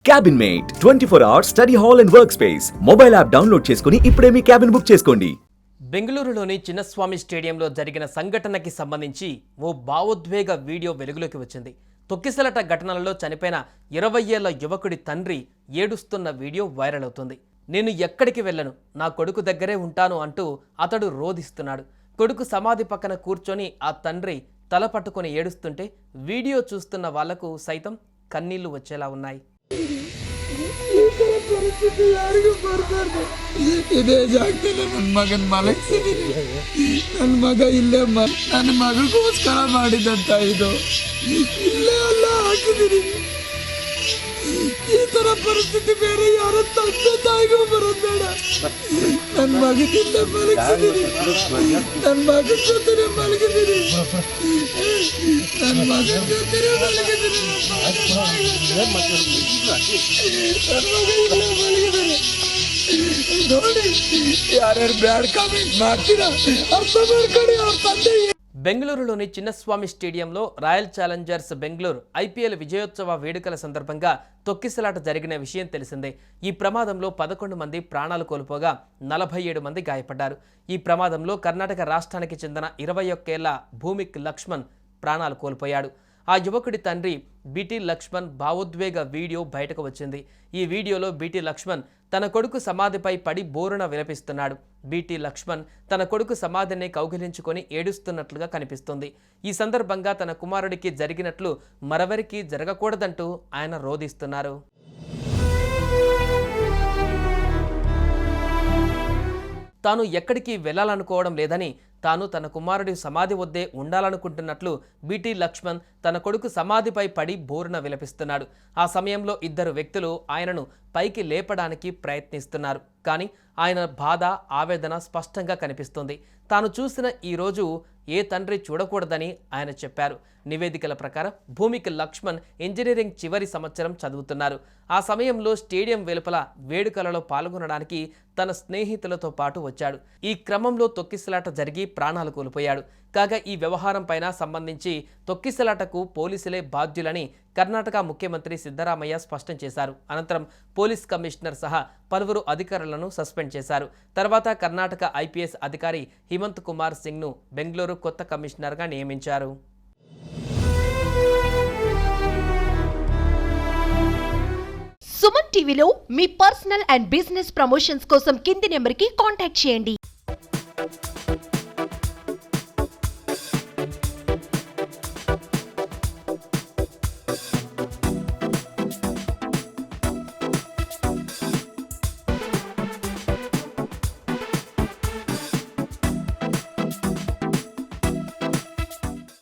Cabin Mate 24 hours study hall and work space mobile app download చేసుకుని ఇప్పుడే మీ cabin book చేసుకోండి. బెంగళూరులోని చిన్నస్వామి స్టేడియంలో జరిగిన సంఘటనకి సంబంధించి ఓ భావోద్వేగ వీడియో వెలుగులోకి వచ్చింది. తొక్కిసలాట ఘటనలలో చనిపోయిన 20 ఏళ్ల యువకుడి తండ్రి ఏడుస్తున్న వీడియో వైరల్ అవుతుంది. నేను ఎక్కడికి వెళ్ళను, నా కొడుకు దగ్గరే ఉంటాను అంటూ అతడు రోధిస్తున్నాడు. కొడుకు సమాధి పక్కన కూర్చొని ఆ తండ్రి తల పట్టుకొని ఏడుస్తుంటే వీడియో చూస్తున్న వాళ్లకు సైతం కన్నీళ్లు వచ్చేలా ఉన్నాయి. ಇದೇ ಜಾಗದಲ್ಲಿ ನನ್ನ ಮಗನ ಮಲಗಿಸಿದೀನಿ. ನನ್ನ ಮಗ ಇಲ್ಲೇ ನನ್ನ ಮಗಗೋಸ್ಕರ ಮಾಡಿದಂತ ಇದು ಇಲ್ಲೇ ಅಲ್ಲ ಹಾಕಿದೀನಿ. ಈ ತರ ಪರಿಸ್ಥಿತಿ ಬೇರೆ ಯಾರ ತಂದೆ ತಾಯಿಗೂ ಬರೋಬೇಡ. ನನ್ನ ಮಗನಿಂದ ಮಲಗಿಸಿದೀನಿ. ನನ್ನ ಮಗನ ಜೊತೆ ಮಲಗಿದೀನಿ. ನನ್ನ ಮಗನ ಜೊತೆ ಮಲಗಿದೀನಿ. ನೋಡಿ ಯಾರ್ಯಾರು ಬ್ಯಾಡ್ ಕಾಮೆಂಟ್ ಮಾಡ್ತೀರಾ ಅರ್ಥ ಮಾಡ್ಕೊಳ್ಳಿ. ಅವ್ರ ತಂದೆ బెంగళూరులోని చిన్నస్వామి స్టేడియంలో రాయల్ ఛాలెంజర్స్ బెంగళూరు ఐపీఎల్ విజయోత్సవ వేడుకల సందర్భంగా తొక్కిసలాట జరిగిన విషయం తెలిసిందే. ఈ ప్రమాదంలో 11 మంది ప్రాణాలు కోల్పోగా 47 మంది గాయపడ్డారు. ఈ ప్రమాదంలో కర్ణాటక రాష్ట్రానికి చెందిన 21 ఏళ్ల భూమిక్ లక్ష్మణ్ ప్రాణాలు కోల్పోయాడు. ఆ యువకుడి తండ్రి బీటీ లక్ష్మణ్ భావోద్వేగ వీడియో బయటకు వచ్చింది. ఈ వీడియోలో బీటీ లక్ష్మణ్ తన కొడుకు సమాధిపై పడి బోరున విలపిస్తున్నాడు. బీటీ లక్ష్మణ్ తన కొడుకు సమాధిని కౌగిలించుకొని ఏడుస్తున్నట్లుగా కనిపిస్తుంది. ఈ సందర్భంగా తన కుమారుడికి జరిగినట్లు మరెవరికీ జరగకూడదంటూ ఆయన రోధిస్తున్నారు. తాను ఎక్కడికి వెళ్లాలనుకోవడం లేదని, తాను తన కుమారుడి సమాధి వద్దే ఉండాలనుకుంటున్నట్లు బీటీ లక్ష్మణ్ తన కొడుకు సమాధిపై పడి బోరున విలపిస్తున్నాడు. ఆ సమయంలో 2 వ్యక్తులు ఆయనను పైకి లేపడానికి ప్రయత్నిస్తున్నారు. కానీ ఆయన బాధ, ఆవేదన స్పష్టంగా కనిపిస్తుంది. తాను చూసిన ఈ రోజు ఏ తండ్రి చూడకూడదని ఆయన చెప్పారు. నివేదికల ప్రకారం భూమిక్ లక్ష్మణ్ ఇంజనీరింగ్ చివరి సంవత్సరం చదువుతున్నారు. ఆ సమయంలో స్టేడియం వెలుపల వేడుకలలో పాల్గొనడానికి తన స్నేహితులతో పాటు వచ్చాడు. ఈ క్రమంలో తొక్కిసలాట జరిగి ప్రాణాలు కోల్పోయాడు. కాగా ఈ వ్యవహారం పైన సంబంధించి తొక్కిసలాటకు పోలీసులే బాధ్యులని కర్ణాటక ముఖ్యమంత్రి సిద్ధరామయ్య స్పష్టం చేశారు. అనంతరం పోలీస్ కమిషనర్ సహా పలువురు అధికారులను సస్పెండ్ చేశారు. తర్వాత కర్ణాటక ఐపీఎస్ అధికారి హిమంత్ కుమార్ సింగ్ను బెంగళూరు కొత్త కమిషనర్గా నియమించారు. సుమన్ టీవీలో మీ పర్సనల్ అండ్ బిజినెస్ ప్రమోషన్స్ కోసం కింది నెంబర్కి కాంటాక్ట్ చేయండి.